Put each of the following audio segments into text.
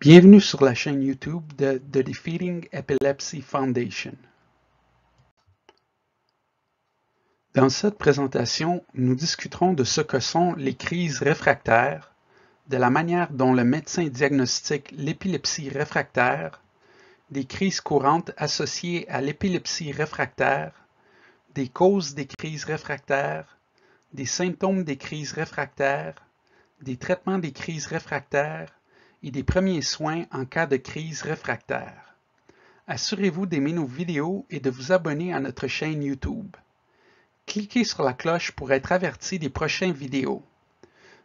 Bienvenue sur la chaîne YouTube de The Defeating Epilepsy Foundation. Dans cette présentation, nous discuterons de ce que sont les crises réfractaires, de la manière dont le médecin diagnostique l'épilepsie réfractaire, des crises courantes associées à l'épilepsie réfractaire, des causes des crises réfractaires, des symptômes des crises réfractaires, des traitements des crises réfractaires, et des premiers soins en cas de crise réfractaire. Assurez-vous d'aimer nos vidéos et de vous abonner à notre chaîne YouTube. Cliquez sur la cloche pour être averti des prochaines vidéos.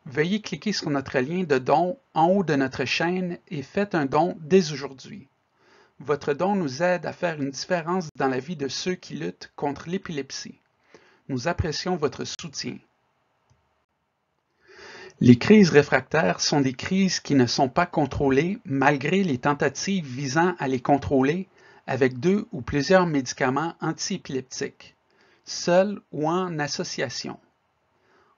Veuillez cliquer sur notre lien de don en haut de notre chaîne et faites un don dès aujourd'hui. Votre don nous aide à faire une différence dans la vie de ceux qui luttent contre l'épilepsie. Nous apprécions votre soutien. Les crises réfractaires sont des crises qui ne sont pas contrôlées malgré les tentatives visant à les contrôler avec 2 ou plusieurs médicaments antiépileptiques, seuls ou en association.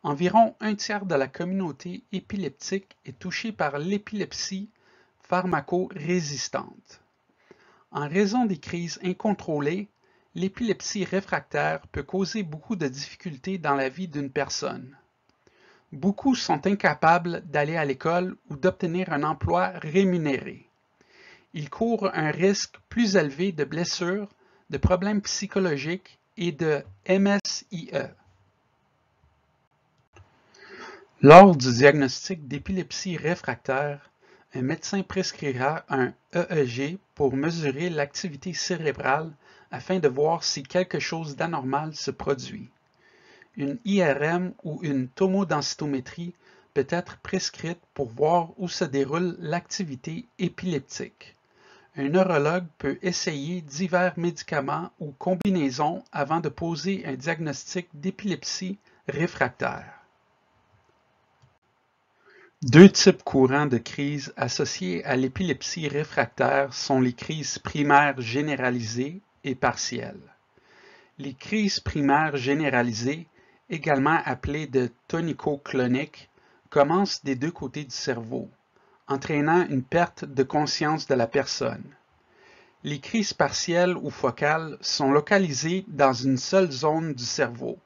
Environ un tiers de la communauté épileptique est touchée par l'épilepsie pharmacorésistante. En raison des crises incontrôlées, l'épilepsie réfractaire peut causer beaucoup de difficultés dans la vie d'une personne. Beaucoup sont incapables d'aller à l'école ou d'obtenir un emploi rémunéré. Ils courent un risque plus élevé de blessures, de problèmes psychologiques et de MSIE. Lors du diagnostic d'épilepsie réfractaire, un médecin prescrira un EEG pour mesurer l'activité cérébrale afin de voir si quelque chose d'anormal se produit. Une IRM ou une tomodensitométrie peut être prescrite pour voir où se déroule l'activité épileptique. Un neurologue peut essayer divers médicaments ou combinaisons avant de poser un diagnostic d'épilepsie réfractaire. 2 types courants de crises associées à l'épilepsie réfractaire sont les crises primaires généralisées et partielles. Les crises primaires généralisées, également appelées de tonico-cloniques, commencent des 2 côtés du cerveau, entraînant une perte de conscience de la personne. Les crises partielles ou focales sont localisées dans une seule zone du cerveau.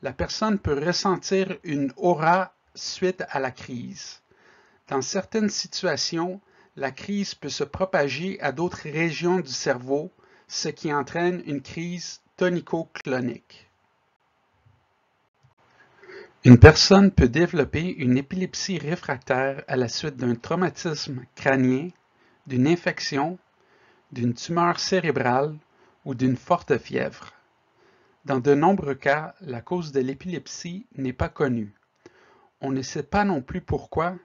La personne peut ressentir une aura suite à la crise. Dans certaines situations, la crise peut se propager à d'autres régions du cerveau, ce qui entraîne une crise tonico-clonique. Une personne peut développer une épilepsie réfractaire à la suite d'un traumatisme crânien, d'une infection, d'une tumeur cérébrale ou d'une forte fièvre. Dans de nombreux cas, la cause de l'épilepsie n'est pas connue. On ne sait pas non plus pourquoi.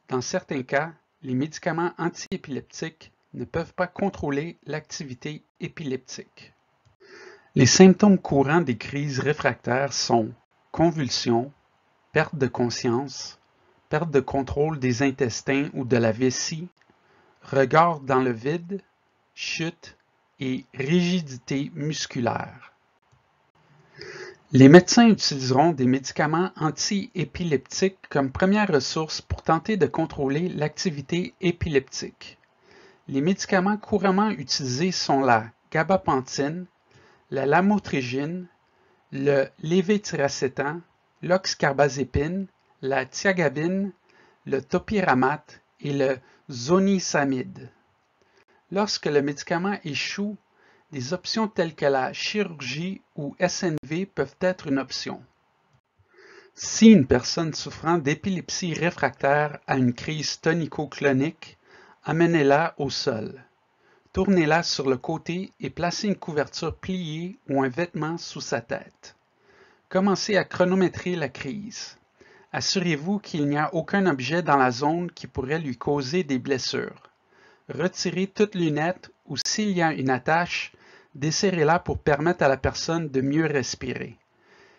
Dans certains cas, les médicaments antiépileptiques ne peuvent pas contrôler l'activité épileptique. Les symptômes courants des crises réfractaires sont convulsions, perte de conscience, perte de contrôle des intestins ou de la vessie, regard dans le vide, chute et rigidité musculaire. Les médecins utiliseront des médicaments antiépileptiques comme première ressource pour tenter de contrôler l'activité épileptique. Les médicaments couramment utilisés sont la gabapentine, la lamotrigine, le lévétiracétam, l'oxcarbazépine, la thiagabine, le topiramate et le zonisamide. Lorsque le médicament échoue, des options telles que la chirurgie ou SNV peuvent être une option. Si une personne souffrant d'épilepsie réfractaire a une crise tonico-clonique, amenez-la au sol. Tournez-la sur le côté et placez une couverture pliée ou un vêtement sous sa tête. Commencez à chronométrer la crise. Assurez-vous qu'il n'y a aucun objet dans la zone qui pourrait lui causer des blessures. Retirez toute lunette ou s'il y a une attache, desserrez-la pour permettre à la personne de mieux respirer.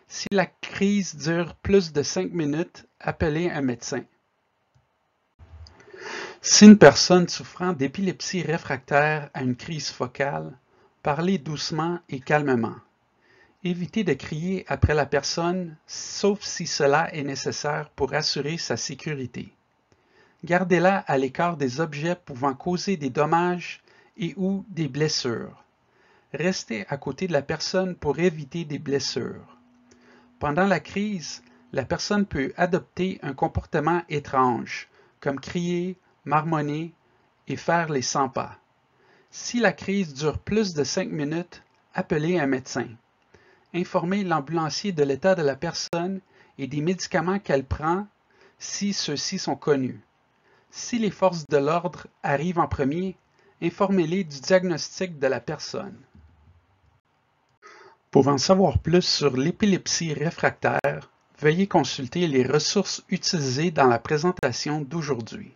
Si la crise dure plus de 5 minutes, appelez un médecin. Si une personne souffrant d'épilepsie réfractaire a une crise focale, parlez doucement et calmement. Évitez de crier après la personne, sauf si cela est nécessaire pour assurer sa sécurité. Gardez-la à l'écart des objets pouvant causer des dommages et ou des blessures. Restez à côté de la personne pour éviter des blessures. Pendant la crise, la personne peut adopter un comportement étrange, comme crier, marmonner et faire les 100 pas. Si la crise dure plus de 5 minutes, appelez un médecin. Informez l'ambulancier de l'état de la personne et des médicaments qu'elle prend si ceux-ci sont connus. Si les forces de l'ordre arrivent en premier, informez-les du diagnostic de la personne. Pour en savoir plus sur l'épilepsie réfractaire, veuillez consulter les ressources utilisées dans la présentation d'aujourd'hui.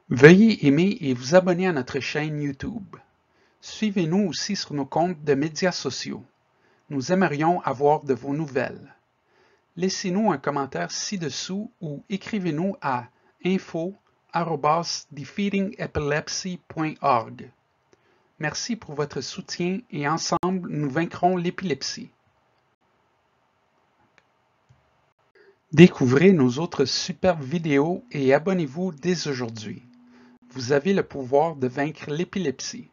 Veuillez aimer et vous abonner à notre chaîne YouTube. Suivez-nous aussi sur nos comptes de médias sociaux. Nous aimerions avoir de vos nouvelles. Laissez-nous un commentaire ci-dessous ou écrivez-nous à info@defeatingepilepsy.org. Merci pour votre soutien et ensemble, nous vaincrons l'épilepsie. Découvrez nos autres superbes vidéos et abonnez-vous dès aujourd'hui. Vous avez le pouvoir de vaincre l'épilepsie.